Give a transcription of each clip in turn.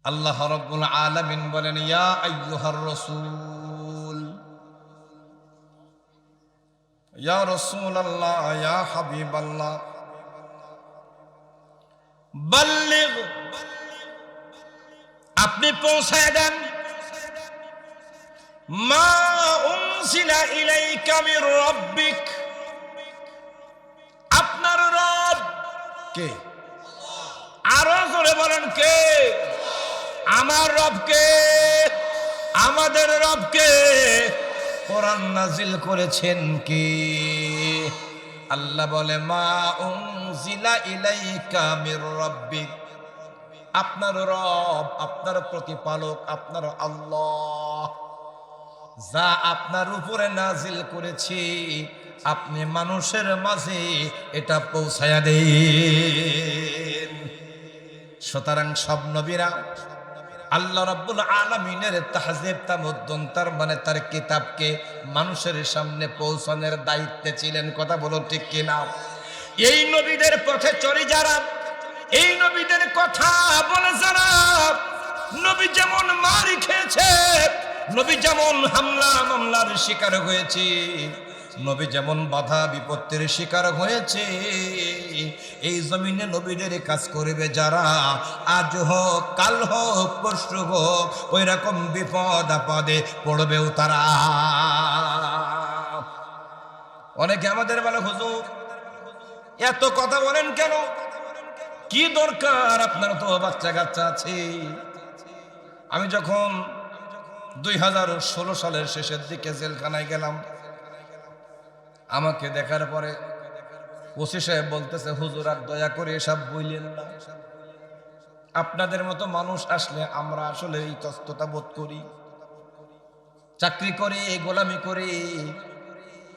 আল্লাহ রাব্বুল আলামিন বলেন, ইয়া আইয়ুহার রাসূল, ইয়া রাসূলাল্লাহ, ইয়া হাবিবাল্লাহ, বাল্লিগ, আপনি পৌঁছায় দেন মা উনজিলা ইলাইকা মির রাব্বিক, আপনার রব কে? আরো জোরে বলেন কে? আমার রবকে, আমাদের রবকে কোরআন নাজিল করেছেন কি? আল্লাহ বলে মা উনজিলা ইলাইকা মির রাব্বিক, আপনার রব, আপনার প্রতিপালক, আপনার আল্লাহ যা আপনার উপরে নাজিল করেছি, আপনি মানুষের মাঝে এটা পৌঁছায়া দেন। সুতরাং সব নবীরা আল্লাহ রাব্বুল আলামিনের তাহজিব তামুদ্দুন, তার মানে তার কিতাবকে মানুষের সামনে পৌঁছানোর দায়িত্বে ছিলেন। কথা বলো ঠিক কিনা? এই নবীদের পথে চলে যারা, এই নবীদের কথা বলে যারা, নবী যেমন মারি খেয়েছে, নবী যেমন হামলা মামলার শিকার হয়েছে, নবী যেমন বাধা বিপত্তির শিকার হয়েছে, এই জমিনে নবীদের কাজ করবে যারা, আজ হোক কাল হোক পরশু হোক, ওই রকম বিপদ আপদে পড়বেও তারা। অনেকে আমাদের বলে, হুজুর এত কথা বলেন কেন? কি দরকার? আপনার তো বাচ্চা কাচ্চা আছে। আমি যখন 2016 সালের শেষের দিকে জেলখানায় গেলাম, আমাকে দেখার পরে ওসি সাহেব বলতেছে, হুজুর আর দয়া করে এসব বইলেন না, আপনাদের মতো মানুষ আসলে আমরা আসলে এই তস্ততা বোধ করি, চাকরি করি, গোলামি করি,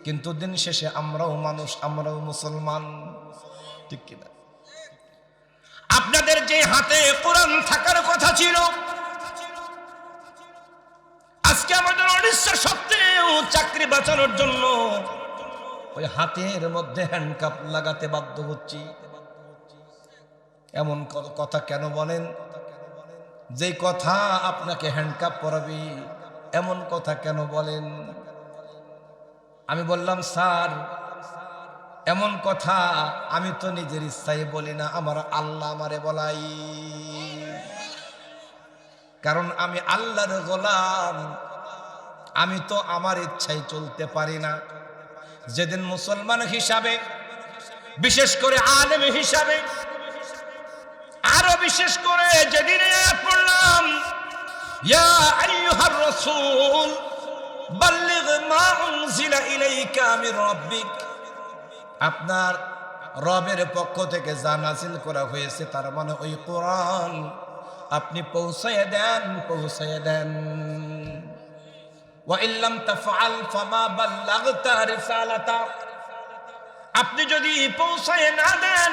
কিন্তু দিন শেষে আমরাও মানুষ, আমরাও মুসলমান, ঠিক কিনা? আপনাদের যে হাতে কোরআন থাকার কথা ছিল, আজকে আমাদের অনিচ্ছা সত্ত্বেও চাকরি বাঁচানোর জন্য ওই হাতের মধ্যে হ্যান্ডকাপ লাগাতে বাধ্য হচ্ছি। এমন কথা কেন বলেন? যে কথা আপনাকে হ্যান্ডকাপ পরাবে, এমন কথা কেন বলেন? আমি বললাম, স্যার এমন কথা আমি তো নিজের ইচ্ছায় বলি না, আমার আল্লাহ আমারে বলাই, কারণ আমি আল্লাহর গোলাম, আমি তো আমার ইচ্ছায় চলতে পারি না। যেদিন মুসলমান হিসাবে, বিশেষ করে আলেম হিসাবে, আরো বিশেষ করে যেদিন পড়লাম ইয়া আইয়ুহার রাসূল বাল্লিগ মা উনজিলা ইলাইকা মির রাব্বিক, আপনার রবের পক্ষ থেকে যা নাযিল করা হয়েছে, তার মানে ওই কোরআন আপনি পৌঁছায় দেন, পৌঁছায় দেন। ওয়া ইল্লাম তাফআল ফামা বাল্লাগতা রিসালাতা, আপনি যদি পৌঁছায় না দেন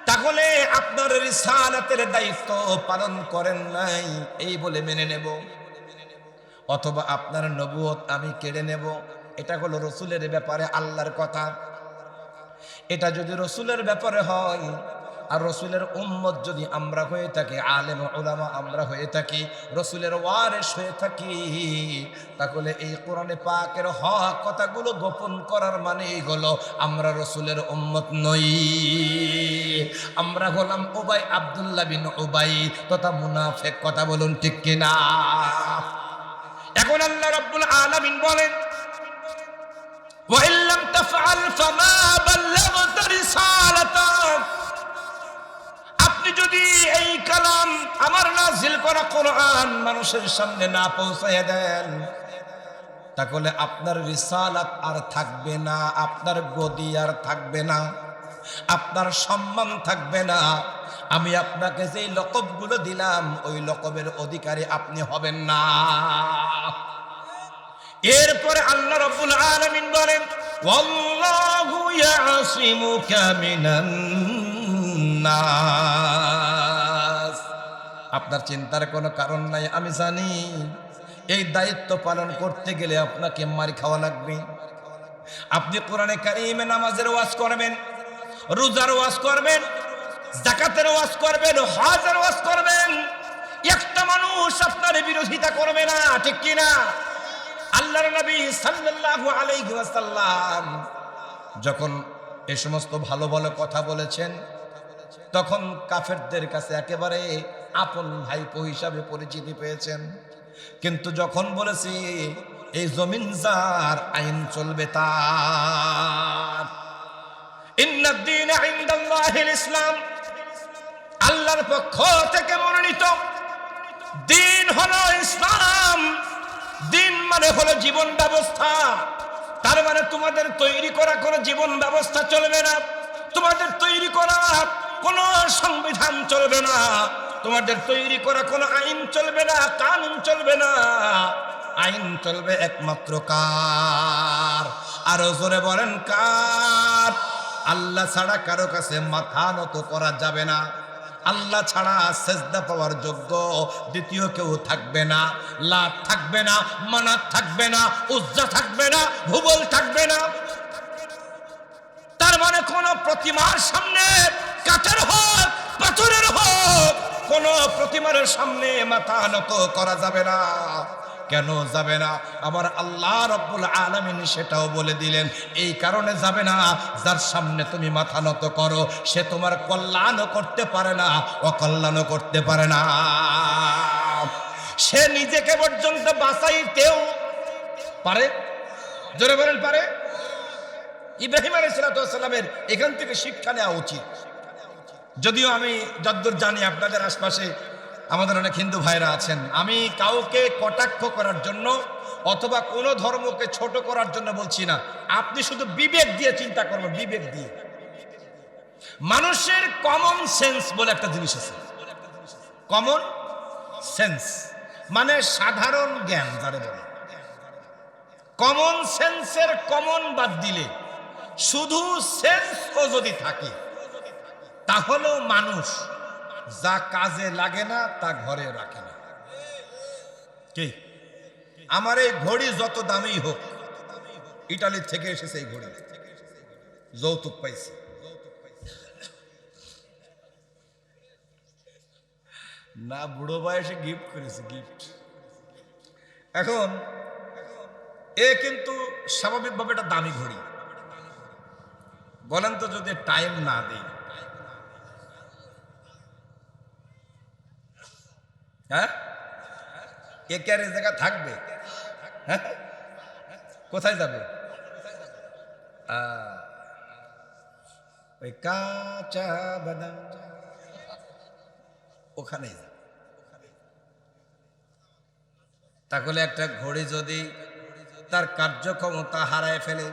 তাহলে আপনার রিসালাতের দায়িত্ব পালন করেন নাই, এই বলে মেনে নেব, অথবা আপনার নবুয়ত আমি কেড়ে নেব। এটা হলো রসুলের ব্যাপারে আল্লাহর কথা। এটা যদি রসুলের ব্যাপারে হয়, আর রসুলের উম্মত যদি আমরা হয়ে থাকি, আলেম উলামা আমরা হয়ে থাকি, রসুলের ওয়ারিস হয়ে থাকি, তাহলে এই কোরআনে পাকের হক কথাগুলো গোপন করার মানে হলো আমরা রসুলের উম্মত নই, আমরা হলাম উবাই, আব্দুল্লাহ বিন উবাই তথা মুনাফিক। কথা বলুন ঠিক কিনা? এখন আল্লাহ রাব্বুল আলামিন বলেন, ওয়া ইল্লাম তাফআল ফামা বাল্লাগতা রিসালাতা, আপনি যদি এই কালাম আমার নাযিল করা কোরআন মানুষের সামনে না পৌঁছায় দেন, তাহলে আপনার রিসালাত আর থাকবে না, আপনার গদি আর থাকবে না, আপনার সম্মান থাকবে না। আমি আপনাকে যেই লকবগুলো দিলাম, ওই লকবের অধিকারী আপনি হবেন না। এরপরে আল্লাহ রাব্বুল আলামিন বলেন, ওয়াল্লাহু ইয়াসিমুকা মিনান নাস, আপনার চিন্তার কোনো কারণ নাই। আমি জানি এই দায়িত্ব পালন করতে গেলে আপনাকে মার খাওয়া লাগবে। আপনি কোরআনে কারিমে নামাজের ওয়াজ করবেন, রোজার ওয়াজ করবেন, যাকাতের ওয়াজ করবেন, হজের ওয়াজ করবেন, মানুষ আপনার বিরোধিতা করবে না, ঠিক কি না? আল্লাহর নবী সাল্লাল্লাহু আলাইহি ওয়াসাল্লাম যখন এই সমস্ত ভালো ভালো কথা বলেছেন, তখন কাফেরদের কাছে একেবারে আপন ভাইপো হিসাবে পরিচিতি পেয়েছেন। কিন্তু যখন বলেছি এই জমিন যার, আইন চলবে তার, ইন্নাদ দীন ইনদাল্লাহিল ইসলাম, আল্লাহর পক্ষ থেকে মনোনীত দিন হলো ইসলাম। দিন মানে হলো জীবন ব্যবস্থা। তার মানে তোমাদের তৈরি করা কোনো জীবন ব্যবস্থা চলবে না, তোমাদের তৈরি করা কোনো সংবিধান চলবে না, তোমাদের তৈরি করা কোনো আইন চলবে না, কানুন চলবে না। আইন চলবে একমাত্র কার? আরো জোরে বলেন কার? আল্লাহ ছাড়া কারো কাছে মাথা নত করা যাবে না। আল্লাহ ছাড়া সেজদা পাওয়ার যোগ্য দ্বিতীয় কেউ থাকবে না। লাত থাকবে না, মানাত থাকবে না, উজ্জা থাকবে না, হুবল থাকবে না। তার মানে কোন প্রতিমার সামনে, কাঠের হোক পাথরের হোক, কোন প্রতিমার সামনে মাথা নত করা যাবে না। কেন যাবে না? আমার আল্লাহ রব্বুল আলামিন সেটাও বলে দিলেন, এই কারণে যাবে না, যার সামনে তুমি মাথা নত করো সে তোমার কল্যাণও করতে পারে না, অকল্যাণও করতে পারে না। সে নিজেকে পর্যন্ত বাঁচাইতেও পারে। জোরে বলেন পারে? ইব্রাহিম আলাইহিস সালামের এখান থেকে শিক্ষা নেওয়া উচিত। যদিও আমি যতদূর জানি আপনাদের আশপাশে আমাদের অনেক হিন্দু ভাইরা আছেন, আমি কাউকে কটাক্ষ করার জন্য অথবা কোনো ধর্মকে ছোট করার জন্য বলছি না। আপনি শুধু বিবেক দিয়ে চিন্তা করবেন, বিবেক দিয়ে। মানুষের কমন সেন্স বলে একটা জিনিস আছে। কমন সেন্স মানে সাধারণ জ্ঞান যারে বলে। কমন সেন্সের কমন বাদ দিলে শুধু সেন্সও যদি থাকে, তাহলেও মানুষ যা কাজে লাগে না তা ঘরে রাখে না। কি? আমার এই ঘড়ি যত দামি হোক, ইটালি থেকে এসেছে এই ঘড়ি, যৌতুক পাইছি। না বুড়ো বয়সে গিফট করেছে, গিফট। এখন এ কিন্তু স্বাভাবিকভাবে একটা দামি ঘড়ি। বলেন তো যদি টাইম না দেই, হ্যাঁ, এ কে আর জায়গা থাকবে? হ্যাঁ, কোথায় যাবে? ওই কাঁচা বাদাম ওখানেই যাবে। তাহলে একটা ঘড়ি যদি তার কার্যক্ষমতা হারায় ফেলে,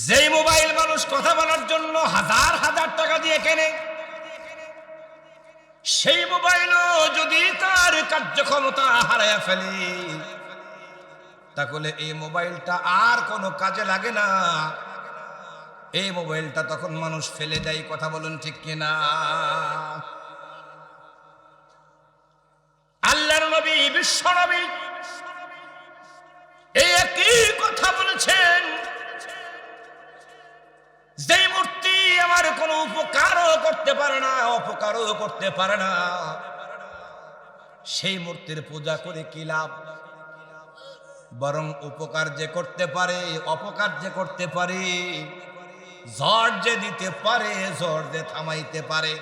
যেই মোবাইল মানুষ কথা বলার জন্য হাজার হাজার টাকা দিয়ে কেনে, সেই মোবাইলও যদি তার কার্যক্ষমতা হারায় ফেলে, তাহলে এই মোবাইলটা আর কোনো কাজে লাগে না। এই মোবাইলটা তখন মানুষ ফেলে দেয়। কথা বলুন ঠিক কিনা? আল্লাহর নবী, বিশ্ব নবী এই একই কথা বলেছেন, যেই মূর্তি আমার কোনো উপকারও করতে পারে না, অপকারও করতে পারে না, সেই মূর্তির পূজা করে কি লাভ? বরং উপকার যে করতে পারে, অপকার যে করতে পারে, ঝড় যে দিতে পারে, ঝড় যে থামাইতে পারে,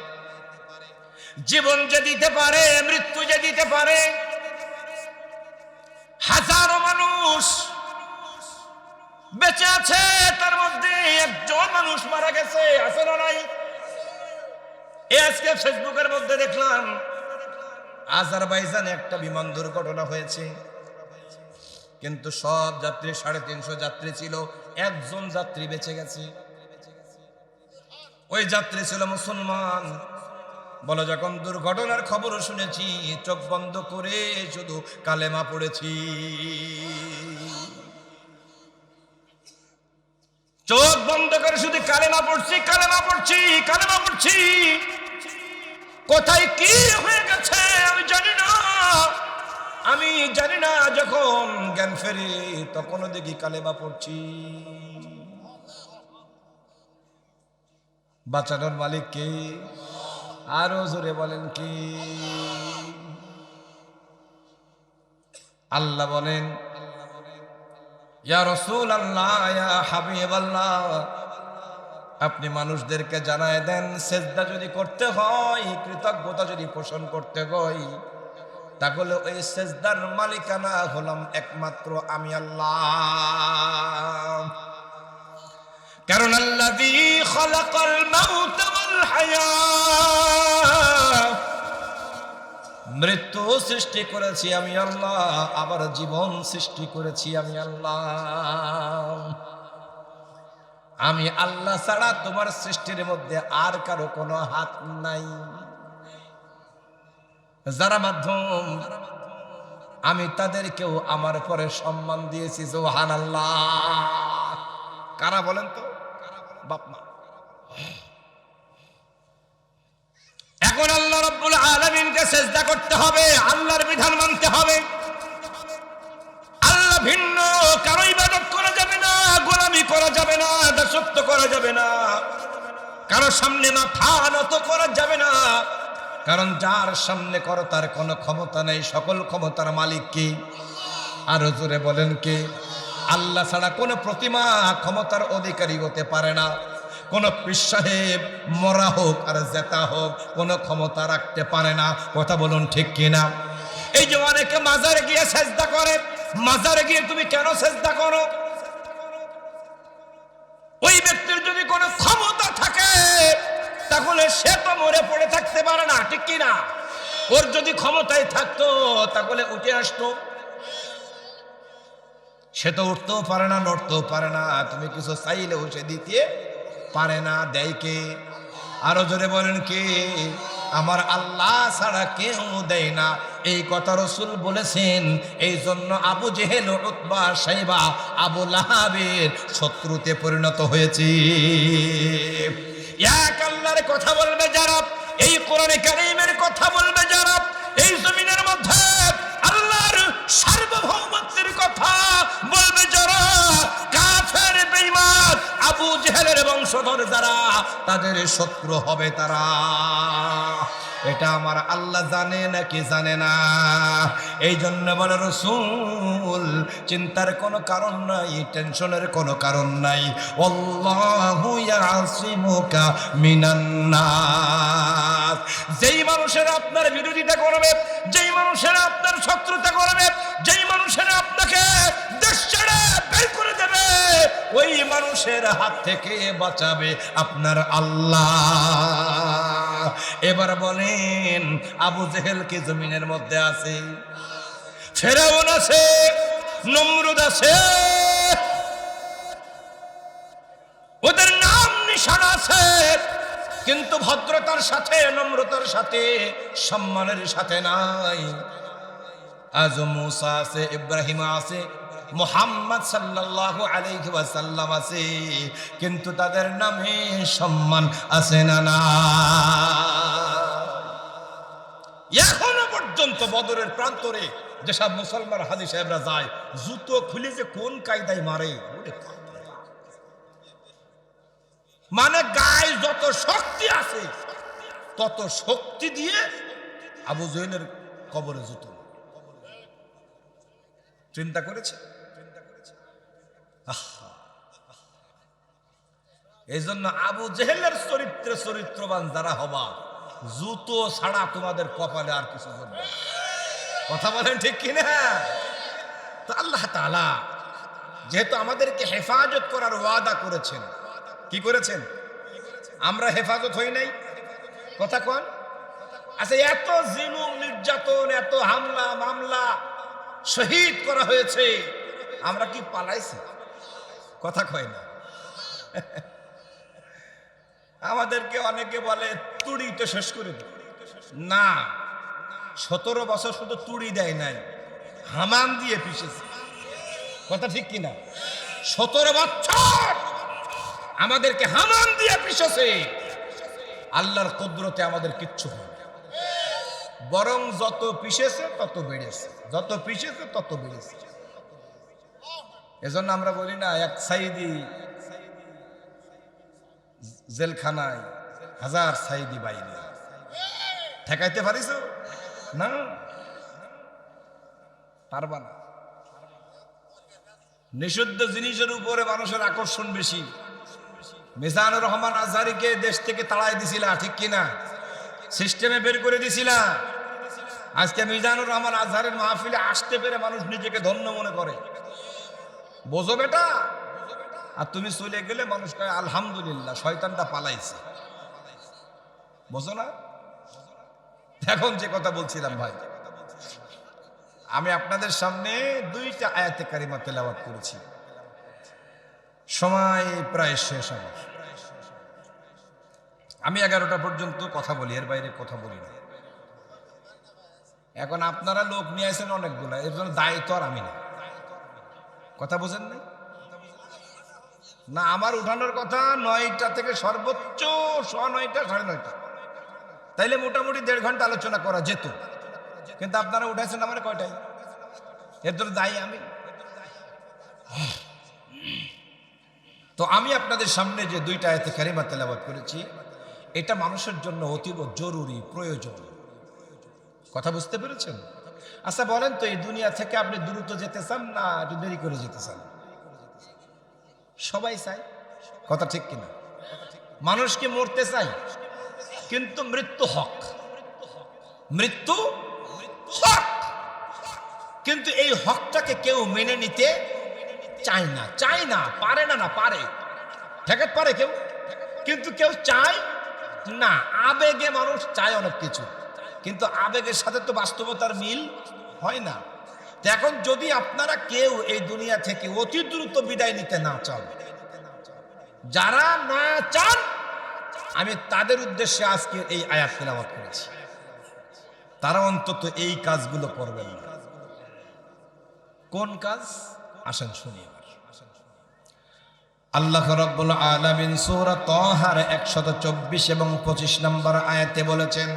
জীবন যে দিতে পারে, মৃত্যু যে দিতে পারে। হাজারো মানুষ বেঁচে আছে, তার মধ্যে একজন মানুষ মারা গেছে, আছে না নাই? আজকে ফেসবুকের মধ্যে দেখলাম আজারবাইজানে একটা বিমান দুর্ঘটনা হয়েছে, কিন্তু সব যাত্রী 350 যাত্রী ছিল, একজন যাত্রী বেঁচে গেছে। ওই যাত্রী ছিল মুসলমান। বলো, যখন দুর্ঘটনার খবর শুনেছি চোখ বন্ধ করে শুধু কালেমা পড়েছি। চোখ বন্ধ করে শুধু কালেমা পড়ছি, কালেমা পড়ছি, কালেমা পড়ছি। কোথায় কি হয়ে গেছে আমি জানি না, আমি জানি না। যখন জ্ঞান ফেরে তখনও দেখি কালেমা পড়ছি। বাঁচানোর মালিক কে? আরো জোরে বলেন কি? আল্লাহ বলেন, ইয়া রাসূলুল্লাহ, ইয়া হাবিবাল্লাহ, আপনি মানুষদেরকে জানায় দেন, সেজদা যদি করতে হয়, কৃতজ্ঞতা যদি পোষণ করতে হয়, তাহলে ওই সেজদার মালিকানা হলাম একমাত্র আমি আল্লাহ। কারণ আল্লাযী খালাকাল মাউতা ওয়াল হায়াত, মৃত্যু সৃষ্টি করেছি আমি আল্লাহ, আবার জীবন সৃষ্টি করেছি আমি আল্লাহ। আমি আল্লাহ ছাড়া তোমার সৃষ্টির মধ্যে আর কারো কোনো হাত নাই। যারা মাধ্যম, আমি তাদেরকেও আমার পরে সম্মান দিয়েছি। সুবহানাল্লাহ। কারা বলেন তো? বাপ মা। এখন আল্লাহ রাব্বুল আলামিনকে সিজদা করতে হবে, আল্লাহর বিধান মানতে হবে। আল্লাহ ভিন্ন কারো ইবাদত করা যাবে না, গোলামি করা যাবে না, দাসত্ব করা যাবে না, কারো সামনে মাথা নত করা যাবে না। কারণ যার সামনে করো তার কোনো ক্ষমতা নেই, সকল ক্ষমতার মালিক কে? আরো জোরে বলেন কে? আল্লাহ ছাড়া কোনো প্রতিমা ক্ষমতার অধিকারী হতে পারে না। কোন পীর সাহেব মরা হোক আর জেতা হোক কোনো ক্ষমতা রাখতে পারে না। কথা বলুন ঠিক কিনা? এই যে অনেকে মাজারে গিয়ে সেজদা করে, মাজারে গিয়ে তুমি কেন সেজদা করো? ওই ব্যক্তির যদি কোনো ক্ষমতা থাকে তাহলে সে তো মরে পড়ে থাকতে পারে না, ঠিক কিনা? ওর যদি ক্ষমতায় থাকতো তাহলে উঠে আসতো। সে তো উঠতেও পারে না, নড়তেও পারে না, তুমি কিছু চাইলেও সে দিতে পারে না। দেয় কে? আরো জোরে বলেন কে? আমার আল্লাহ ছাড়া কেউ দেয় না। এই কথা রাসূল বলেছেন। এই জন্য আবু জেহেল, উতবা, সাইবা, আবু লাহাবের শত্রুতে পরিণত হয়েছে। এক আল্লাহর কথা বলবে যারা, এই কোরআনে কারীমের কথা বলবে যারা, এই জমিনের মধ্যে আল্লাহর সার্বভৌমত্বের কথা বলবে যারা, কাফের বেঈমান আবু জেহেলের বংশধর যারা, তাদের শত্রু হবে তারা। এটা আমার আল্লাহ জানে নাকি জানে না? এই জন্য বলে রাসূল, চিন্তার কোনো কারণ নাই, টেনশনের কোনো কারণ নাই। আল্লাহু ইয়াসিমুকা মিনান নাস। যেই মানুষেরা আপনার বিরোধিতা করবে, যেই মানুষেরা আপনার শত্রুতা করবে, যেই মানুষেরা আপনাকে দেশ ছেড়ে বের করে দেবে, ওই মানুষের হাত থেকে বাঁচাবে আপনার আল্লাহ। এবার বলেন, আবু জেহেল কি জমিনের মধ্যে আছে? ফেরাউন আছে, নমরুদ আছে, ওদের নাম নিশানা আছে, কিন্তু ভদ্রতার সাথে, নম্রতার সাথে, সম্মানের সাথে নাই। আজ মুসা আছে, ইব্রাহিম আছে, মুহাম্মদ সাল্লাল্লাহু আলাইহি ওয়াসাল্লাম আছে, কিন্তু তাদের নামে সম্মান আছে না? না। এখনো পর্যন্ত বদরের প্রান্তরে যেসব মুসলমান হাজী সাহেবরা যায়, জুতো খুলে যে কোন কায়দায় মারে, মানে গায়ে যত শক্তি আছে তত শক্তি দিয়ে আবু জেহেলের কবরে জুতো। চিন্তা করেছে? এই জন্য আবু জেহেলের চরিত্রে চরিত্রবান যারা হবা, জুতো ছাড়া তোমাদের কপালে আর কিছু জন্য। কথা বলেন ঠিক কিনা? তো আল্লাহ তাআলা যেহেতু আমাদেরকে হেফাজত করার ওয়াদা করেছেন, কি করেছেন? আমরা হেফাজত হই নাই? কথা কোন? আচ্ছা, এত জুলুম, নির্যাতন, এত হামলা মামলা, শহীদ করা হয়েছে, আমরা কি পালাইছি? কথা কয় না। আমাদেরকে অনেকে বলে তুড়ি তো শেষ করে দিই না। 17 বছর শুধু তুড়ি দেয় নাই, হামান দিয়ে পিষেছে। কথা ঠিক কিনা? 17 বছর আমাদেরকে হামান দিয়ে পিষেছে। আল্লাহর কুদরতে আমাদের কিচ্ছু হয় না, বরং যত পিষেছে তত বেড়েছে, যত পিষেছে তত বেড়েছে। এজন্য আমরা বলি না, এক সাইদি জেলখানায়, 1000 সাইদি বাইরে। ঠেকাইতে পারিস না? পারবা না। নিষিদ্ধ জিনিসের উপরে মানুষের আকর্ষণ বেশি। মিজানুর রহমান আজহারীকে দেশ থেকে তাড়াই দিছিলা, ঠিক কিনা? সিস্টেমে বের করে দিছিলা। আজকে মিজানুর রহমান আজহারের মাহফিলে আসতে পেরে মানুষ নিজেকে ধন্য মনে করে। বোঝো বেটা? আর তুমি চলে গেলে মানুষ কয় আলহামদুলিল্লাহ, শয়তানটা পালাইছে। বোঝো না? এখন যে কথা বলছিলাম ভাই, আমি আপনাদের সামনে 2টা আয়াতে কারিমা তেলাওয়াত করেছি। সময় প্রায় শেষ আমার। আমি 11টা পর্যন্ত কথা বলি, এর বাইরে কথা বলি না। এখন আপনারা লোক নিয়ে আসেন অনেকগুলা, এর জন্য দায়িত্ব আর আমি না। কথা বোঝেন নাই? না, আমার উঠানোর কথা 9টা থেকে সর্বোচ্চ 9:30 9:30, তাইলে মোটামুটি 1.5 ঘন্টা আলোচনা করা যেত। কিন্তু আপনারা উঠাইছেন আমার কয়টায়? এর জন্য দায়ী আমি। তো আমি আপনাদের সামনে যে 2টা আয়াতে কারিমা তেলাওয়াত করেছি, এটা মানুষের জন্য অতীব জরুরি, প্রয়োজন। কথা বুঝতে পেরেছেন? আচ্ছা বলেন তো, এই দুনিয়া থেকে আপনি দ্রুত যেতে চান না একটু দেরি করে যেতে চান? সবাই চায়। কথা ঠিক কিনা? মানুষকে মরতে চাই, কিন্তু মৃত্যু হক। মৃত্যু হক, কিন্তু এই হকটাকে কেউ মেনে নিতে চায় না। চায় না, পারে না। না পারে, ঠেকাতে পারে কেউ, কিন্তু কেউ চায় না। আবেগে মানুষ চায় অনেক কিছু, কিন্তু আবেগের সাথে তো বাস্তবতার মিল হয় না। এখন যদি আপনারা কেউ এই দুনিয়া থেকে অতি দ্রুত বিদায় নিতে না চান, যারা না চান, আমি তাদের উদ্দেশ্যে আজকে এই আয়াত তেলাওয়াত করেছি। তারা অন্তত এই কাজগুলো করবেন না। কোন কাজ? আসেন শুনি। আল্লাহ রাব্বুল আলামিন সূরা তাহার 124 এবং 25 নম্বর আয়াতে বলেছেন,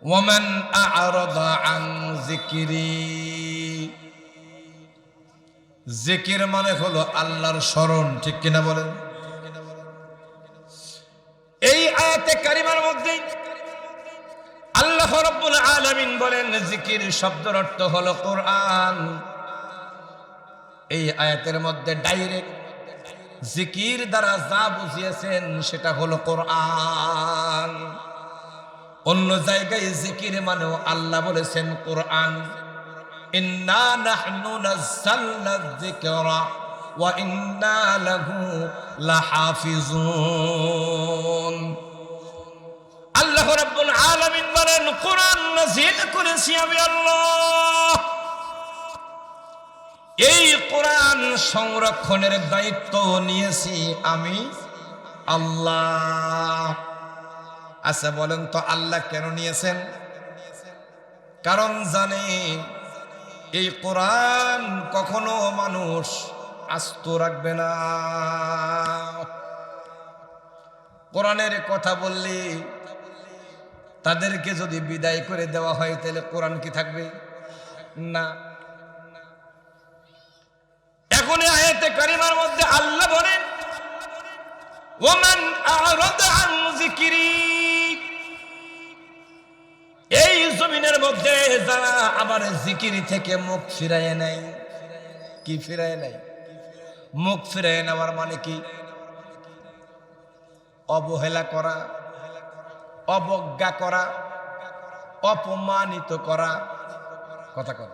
ওয়ামান আ'রাদা আন যিকরি। জিকির মানে হলো আল্লাহর স্মরণ, ঠিক কিনা বলেন? এই আয়াতে কারিমার মধ্যে আল্লাহ রাব্বুল আলামিন বলেন জিকির শব্দের অর্থ হলো কোরআন। এই আয়াতের মধ্যে ডাইরেক্ট জিকির দ্বারা যা বুঝিয়েছেন সেটা হলো কোরআন। অন্য জায়গায় জিকির মানেও আল্লাহ বলেছেন কোরআন। ইন্না নাহনু নাযালনা যিকরা ওয়া ইন্না লাহু লাহাফিজুন। আল্লাহ রাব্বুল আলামিন বলেন কোরআন নাযিল করেছি আমি আল্লাহ। এই কোরআন সংরক্ষণের দায়িত্ব নিয়েছি আমি আল্লাহ। আচ্ছা বলেন তো আল্লাহ কেন নিয়েছেন? কারণ জানে এই কোরআন কখনো মানুষ আস্ত রাখবে না। কোরআনের কথা বললে তাদেরকে যদি বিদায় করে দেওয়া হয়, তাহলে কোরআন কি থাকবে? না। এখন আয়াতে কারিমার মধ্যে আল্লাহ বলেন ওমান আ'রাদা আন যিকরি। এই জমিনের মধ্যে যারা আবার জিকির থেকে মুখ ফিরায় নাই। কি ফিরায় নাই? মুখ ফিরায় নেওয়ার মানে কি? অবহেলা করা, অবজ্ঞা করা, অপমানিত করা। কথা কর।